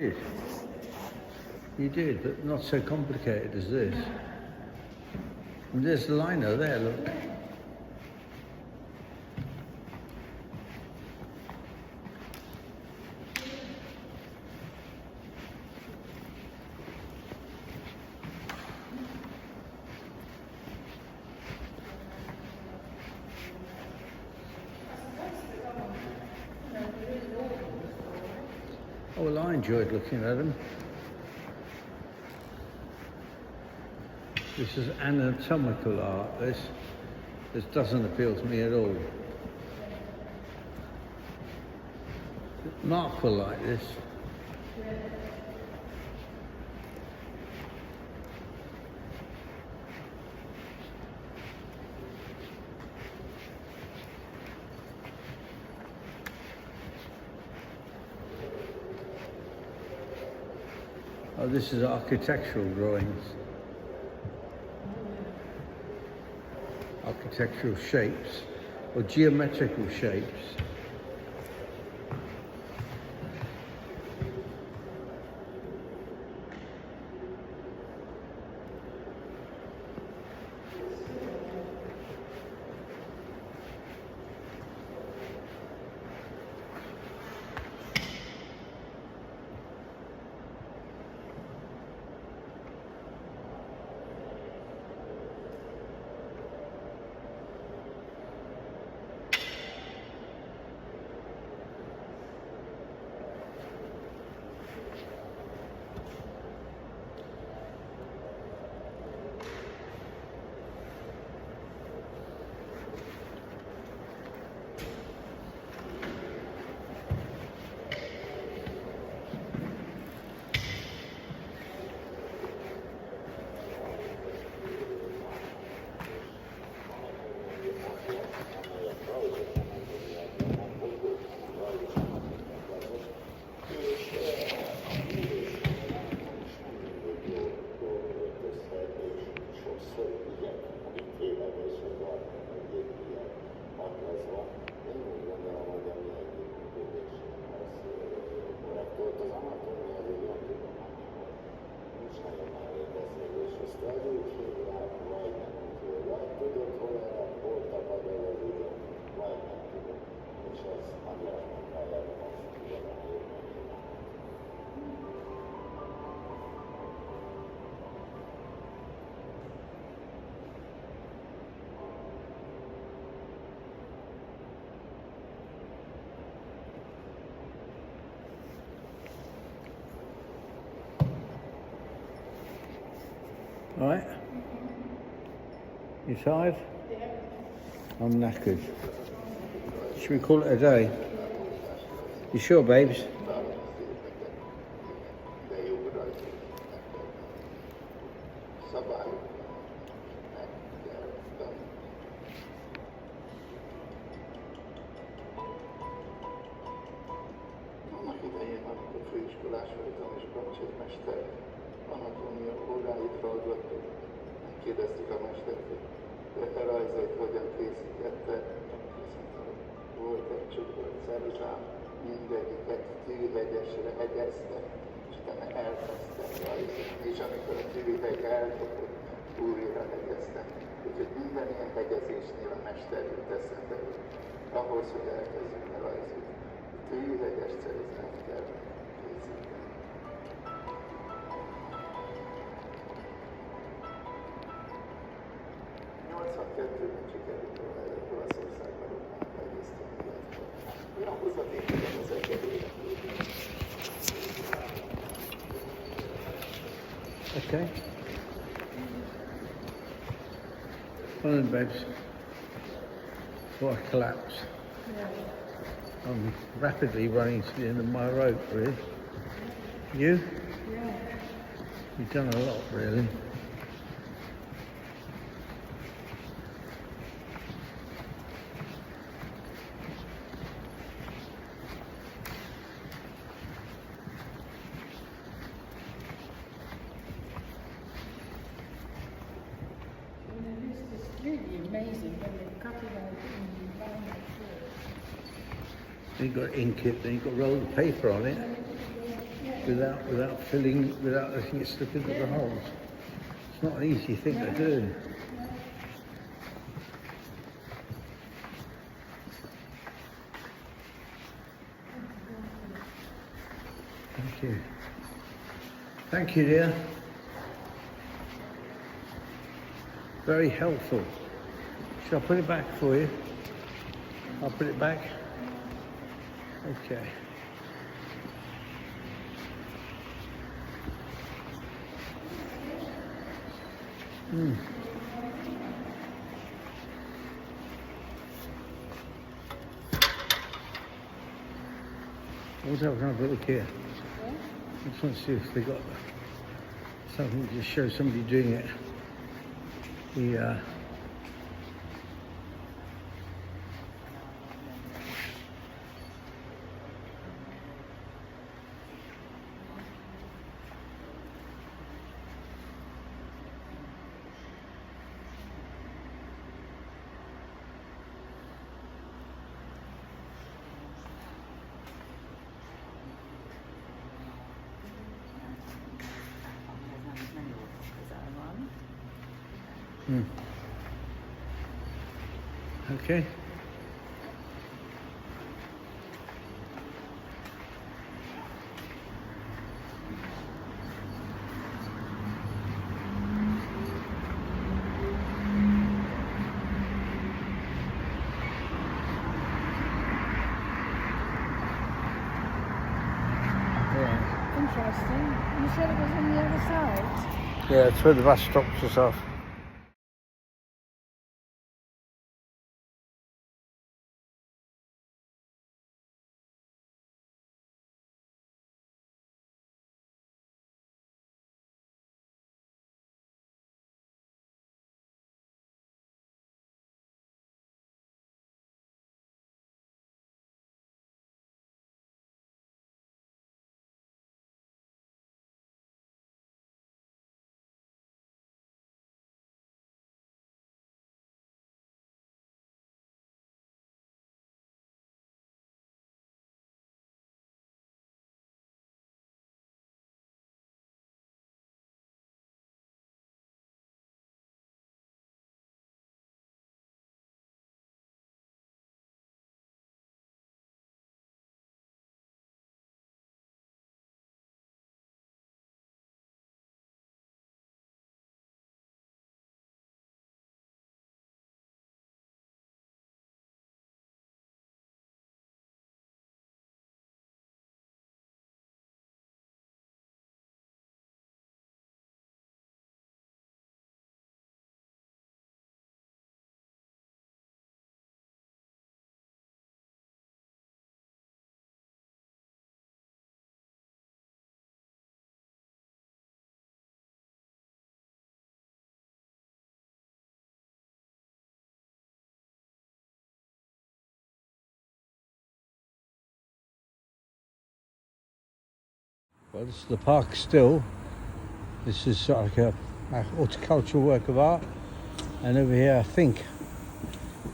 You did, but not so complicated as this. And there's the liner there, look. Oh, well, I enjoyed looking at them. This is anatomical art, this. This doesn't appeal to me at all. Mark will like this. Oh, this is architectural drawings. Architectural shapes, or geometrical shapes. All right? You tired? Yeah. I'm knackered. Should we call it a day? You sure, babes? Annak idején, amikor főiskolás voltam és bölcsészmester, anatómia óráit hallgattuk, megkérdeztük a mestert, hogy a rajzait hogyan készítette. Volt egy csoport szerzsám, mindegyiket tűhegyesre hegyezte, és utána elkezdte rajzozni, és amikor a tűhegy elkapott, újra hegyezte. Úgyhogy minden ilyen hegyezésnél a mester jut eszembe, hogy ahhoz, hogy elkezdjünk a rajzot, tűhegyes ceruznát kell készíteni. Ben sikerült Olaszországban egészteni, illetve olyan hozadékban az egyedül. Okay. One of the beds. Before I collapse. I'm rapidly running to the end of my rope, really. You? Yeah. You've done a lot, really. Really amazing when they cut it out in round like this. Then you've got to ink it, then you've got to roll the paper on it. Yeah. without filling, without letting it slip into the holes. It's not an easy thing to do. Thank you. Thank you, dear. Very helpful. Shall I put it back for you? I'll put it back. Okay. Let's have another look here. I just want to see if they got something to show somebody doing it. Okay. Interesting. You said it was on the other side. Yeah, it's where the bus stops us off. Well, this is the park still. This is like a horticultural work of art. And over here, I think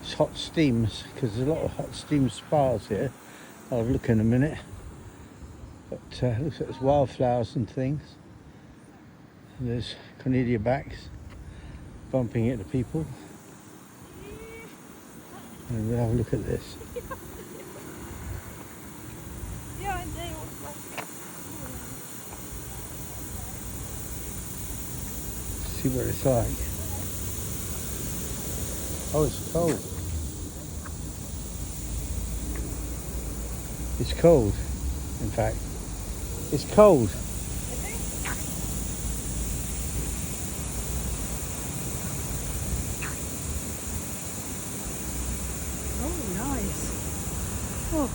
it's hot steams, because there's a lot of hot steam spas here. I'll look in a minute. But it looks like there's wildflowers and things. And there's cornelia backs bumping into people. And we'll have a look at this. See what it's like. Oh, it's cold. It's cold, in fact. It's cold. Oh, nice. Oh.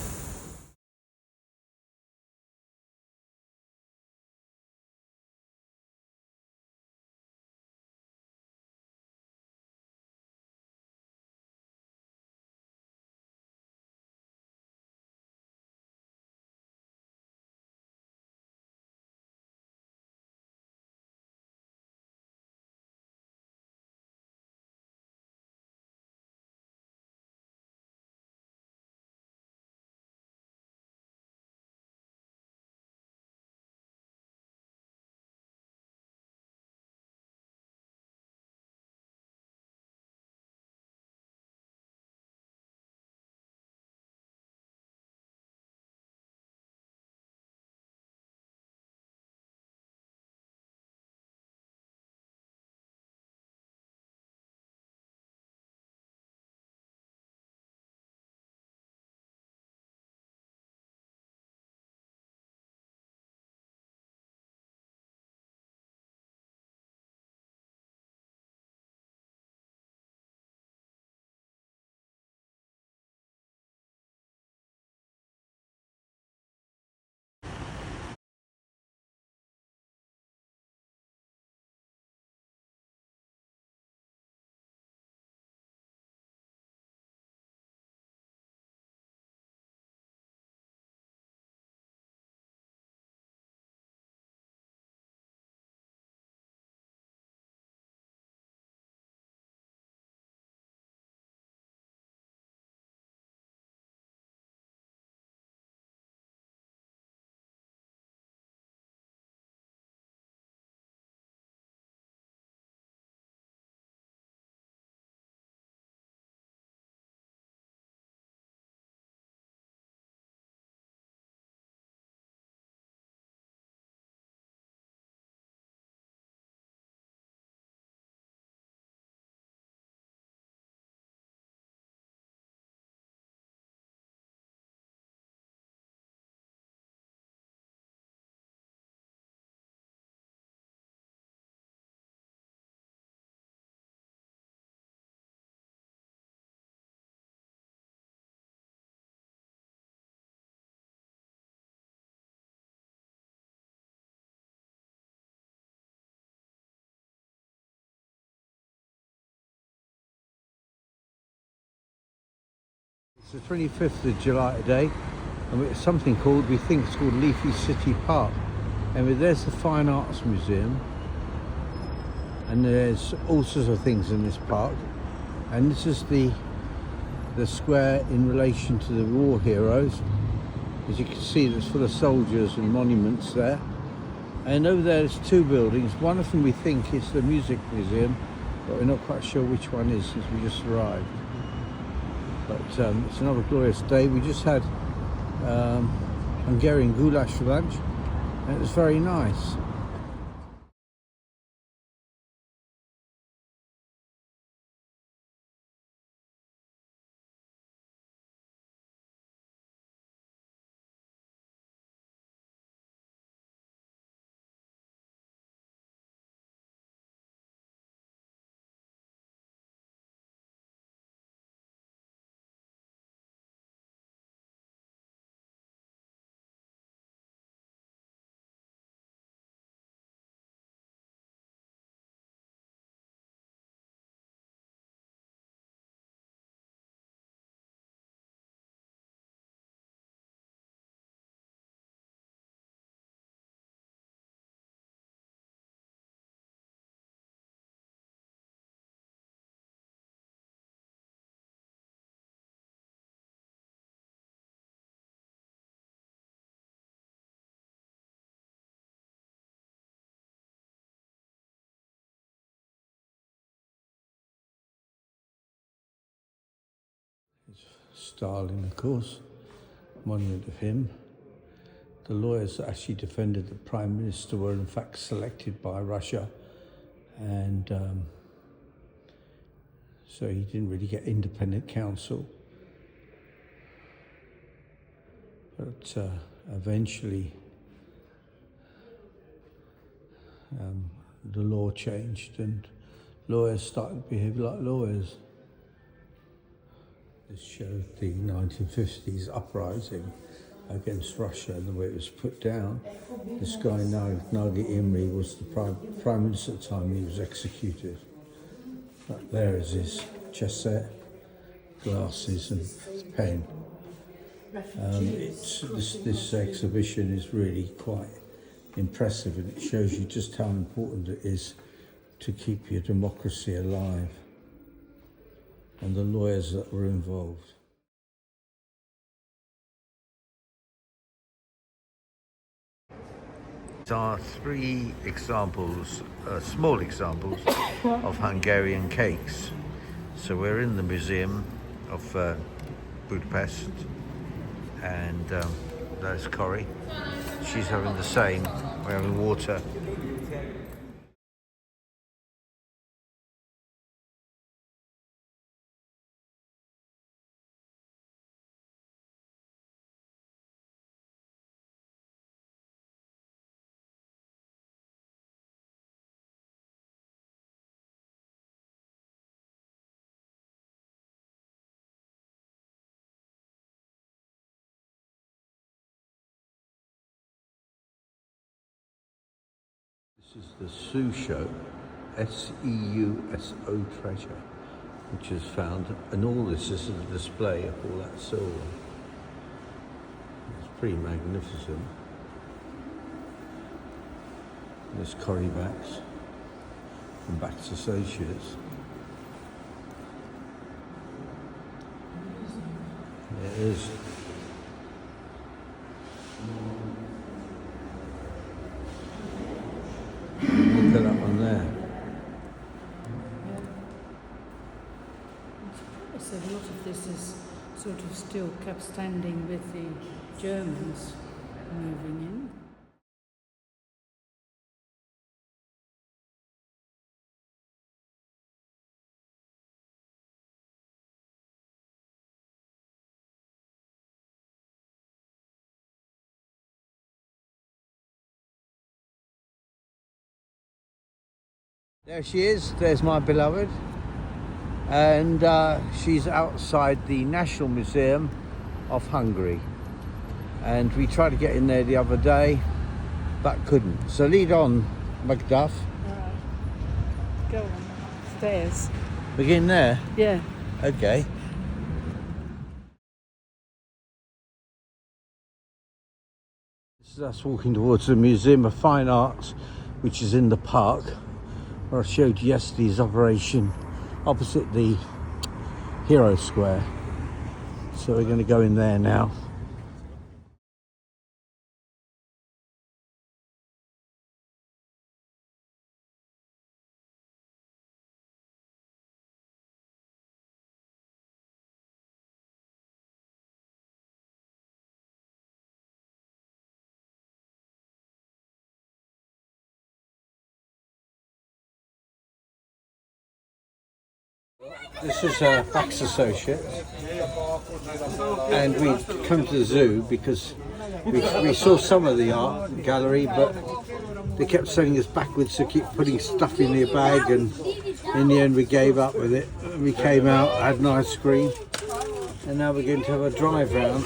It's the 25th of July today, and it's something called, we think it's called Leafy City Park. And there's the Fine Arts Museum, and there's all sorts of things in this park. And this is the square in relation to the war heroes. As you can see, there's full of soldiers and monuments there. And over there's two buildings. One of them we think is the Music Museum, but we're not quite sure which one is since we just arrived. But it's another glorious day. We just had Hungarian goulash for lunch, and it was very nice. Stalin, of course, monument of him. The lawyers that actually defended the Prime Minister were in fact selected by Russia, and so he didn't really get independent counsel. But eventually the law changed and lawyers started to behave like lawyers. This showed the 1950s uprising against Russia and the way it was put down. This guy, Nagy Imre, was the Prime Minister at the time he was executed. Right there is his chess set, glasses and pen. This exhibition is really quite impressive, and it shows you just how important it is to keep your democracy alive, and the lawyers that were involved. These are three examples, small examples, of Hungarian cakes. So we're in the Museum of Budapest, and there's Corrie. She's having the same. We're having water. This is the Sue Show, S-E-U-S-O treasure, which is found, and all this is a display of all that silver. It's pretty magnificent. There's Corrie backs from Backs Associates. There it is. Look at that one there. So a lot of this is sort of still kept standing with the Germans moving in. There she is, there's my beloved, and she's outside the National Museum of Hungary, and we tried to get in there the other day but couldn't. So lead on, Macduff. Alright, go on, stairs. Begin there? Yeah. Okay. is us walking towards the Museum of Fine Arts, which is in the park, where I showed you yesterday's operation opposite the Hero Square. So we're going to go in there now. This is Fax Associates, and we come to the zoo because we saw some of the art gallery, but they kept sending us backwards to keep putting stuff in their bag, and in the end we gave up with it. And we came out, had an ice cream, and now we're going to have a drive round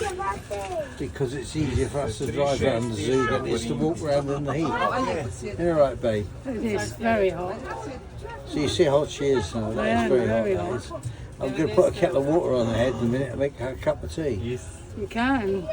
because it's easier for us to drive around the zoo than it is to walk around in the heat. You're right, babe. It is very hot. So you see how hot she is now. That is very hot. That is. I'm going to put a kettle of water on her head in a minute and make her a cup of tea. You can.